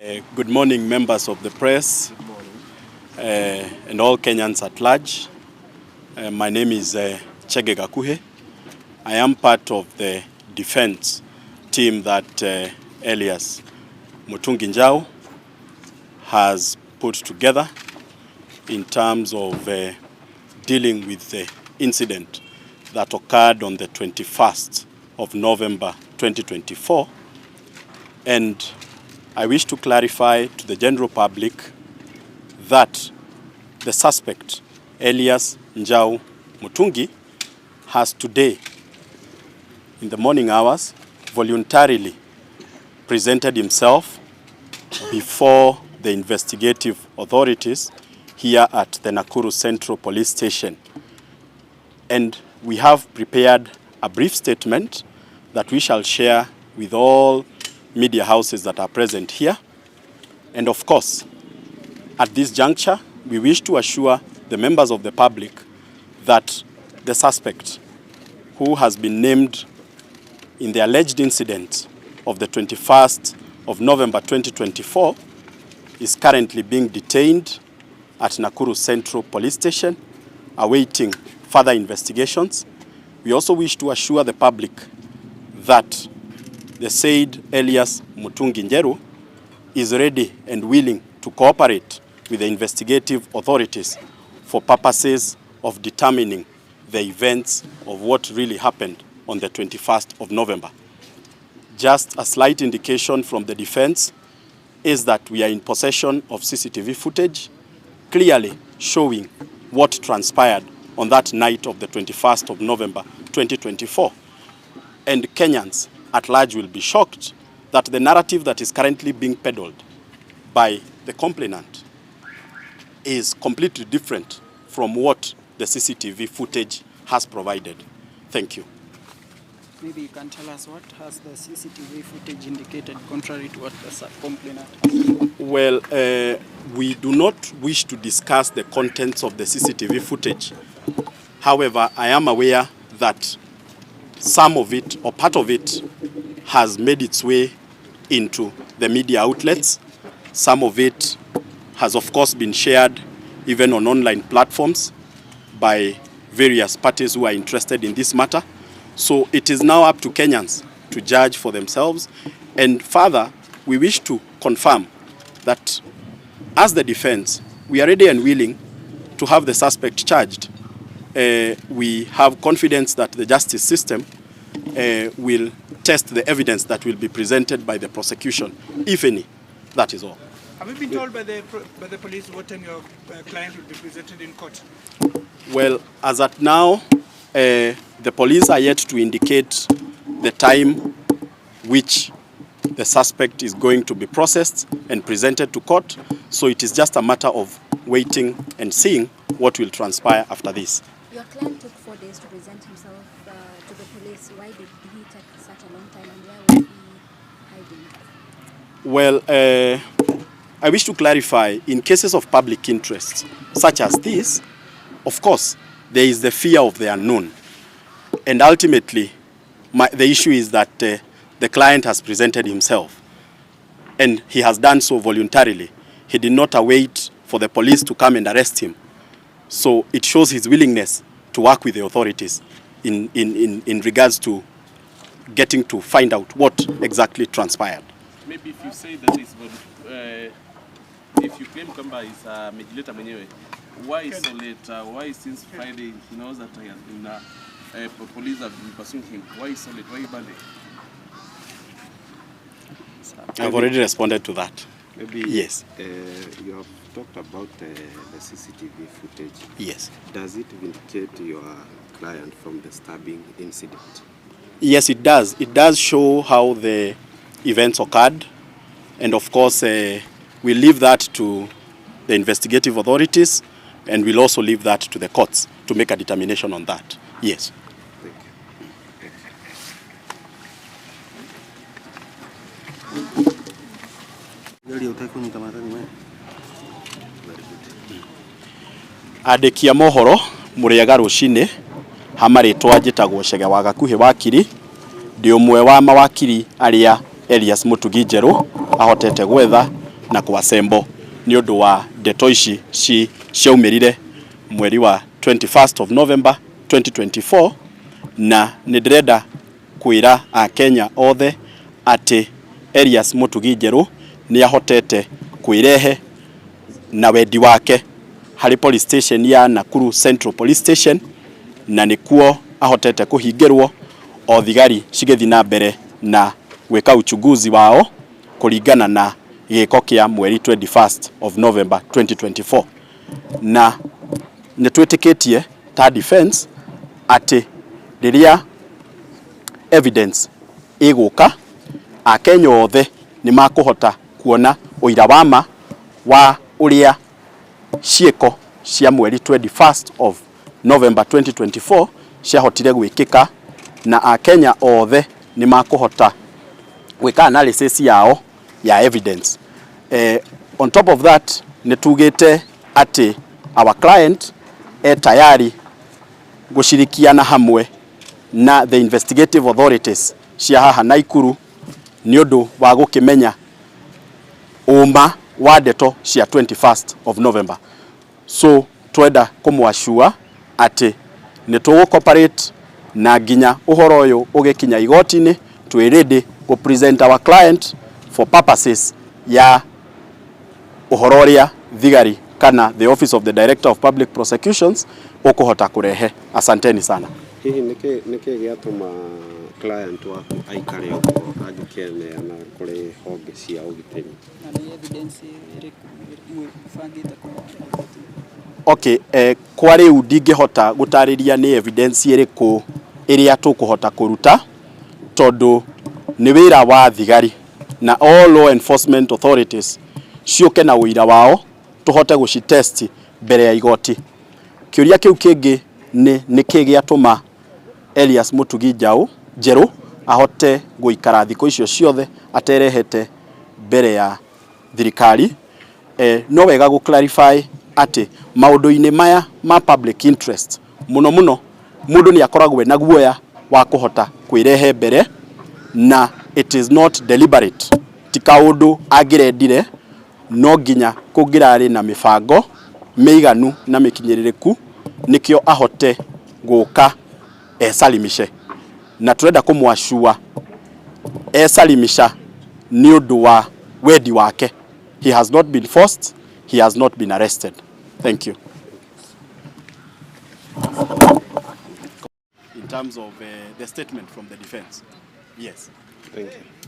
Good morning, members of the press. Good morning. And all Kenyans at large. My name is Chege Gakuhe. I am part of the defense team that Elias Mutungi Njau has put together in terms of dealing with the incident that occurred on the 21st of November 2024. And I wish to clarify to the general public that the suspect, Elias Njau Mutungi, has today, in the morning hours, voluntarily presented himself before the investigative authorities here at the Nakuru Central Police Station. And we have prepared a brief statement that we shall share with all media houses that are present here. And of course, at this juncture, we wish to assure the members of the public that the suspect, who has been named in the alleged incident of the 21st of November 2024, is currently being detained at Nakuru Central Police Station, awaiting further investigations. We also wish to assure the public that the said Elias Mutungi Njau is ready and willing to cooperate with the investigative authorities for purposes of determining the events of what really happened on the 21st of November. Just a slight indication from the defense is that we are in possession of CCTV footage clearly showing what transpired on that night of the 21st of November 2024. And Kenyans at large will be shocked that the narrative that is currently being peddled by the complainant is completely different from what the CCTV footage has provided. Thank you. Maybe you can tell us what has the CCTV footage indicated contrary to what the complainant has? Well, we do not wish to discuss the contents of the CCTV footage. However, I am aware that some of it, or part of it, has made its way into the media outlets. Some of it has, of course, been shared even on online platforms by various parties who are interested in this matter. So it is now up to Kenyans to judge for themselves. And further, we wish to confirm that as the defense, we are ready and willing to have the suspect charged. We have confidence that the justice system will test the evidence that will be presented by the prosecution, if any. That is all. Have you been told by the police what time your client will be presented in court? Well, as at now, the police are yet to indicate the time which the suspect is going to be processed and presented to court. So it is just a matter of waiting and seeing what will transpire after this. Your client took 4 days to present himself to the police. Why did he take such a long time, and where was he hiding? Well, I wish to clarify, in cases of public interest, such as this, of course, there is the fear of the unknown. And ultimately, the issue is that the client has presented himself, and he has done so voluntarily. He did not await for the police to come and arrest him. So it shows his willingness to work with the authorities in regards to getting to find out what exactly transpired. Maybe if you say that it's if you claim Kamba is a mediator mwenyewe, why so late? Why since Friday he knows that he has been police have been pursuing him? Why so late? Why Monday? I've already responded to that. Maybe yes. You have talked about the CCTV footage. Yes. Does it vindicate your client from the stabbing incident? Yes, it does. It does show how the events occurred. And of course, we leave that to the investigative authorities, and we'll also leave that to the courts to make a determination on that. Yes. Thank you. Andĩki a mohoro mũrĩega rũcinĩ hamarĩtwa njĩtagwo Chege wa Gakuhĩ wakiri ndĩ ũmwe wa mawakiri arĩa Elias Mutungi Njau ahotete gwetha na kwasembo ni undu wa ndeto ici ciaumirire mweri wa 21st of November 2024 na ndirenda kwira a Kenya othe ati Elias Mutugi Njeru ni ahotete kwirehe na wendi wake hari police station ya Nakuru Central Police Station na nikuo ahotete kuhingirwo o thigari cigethi na mbere na gwika uchunguzi wao kuringana na giko kia mweri 21st of November 2024 na nitwitikitie ta defense ati riria evidence iguka a Kenya othe ni makuhota kuona uira wama wa uria cieko cia mweri 21st of November 2024 ciahotire gwikika na a Kenya othe ni makuhota gwika analysis yao ya evidence. On top of that nitugite ati our client tayari gushirikiana hamwe na the investigative authorities cia haha Naikuru ni undu wa gukimenya uma wa ndeto cia 21st of November. So twenda kumwashua ati nitugu cooperate na ginya uhoro uyu ugikinya igoti-ini twi ready to present our client for purposes ya uhoro uria thigari kana the office of the director of public prosecutions ukuhota kurehe. Asanteni sana. Hihi niki giatuma client waku aikare uko agikeneana kuri honge cia ugitiri? Na ni evidence iriku mubangite kumwona? Okay, kwa riu ndingihota gutariria ni evidence iriku iria tukuhota kuruta tondu ni wira wa thigari na all law enforcement authorities ciuke na wira wao tuhote gucitest mbere ya igoti. Kiuria kiu kingi ni niki giatuma Elias Mutugi Njeru ahote guikara thiko icio ciothe aterehete mbere ya thirikari. No wega gu clarify ati maundu-ini maya ma public interest muno muno mundu ni akoragwe na guoya wa kuhota kwirehe mbere na it is not deliberate. Ti kaundu angirendire no nginya kungirari na mibango meiganu na mikinyiririku nikio ahote guka esalimishe na turenda kumwashua esalimisha ni undu wa wendi wake. He has not been forced, he has not been arrested. Thank you. In terms of the statement from the defense, yes. Thank you.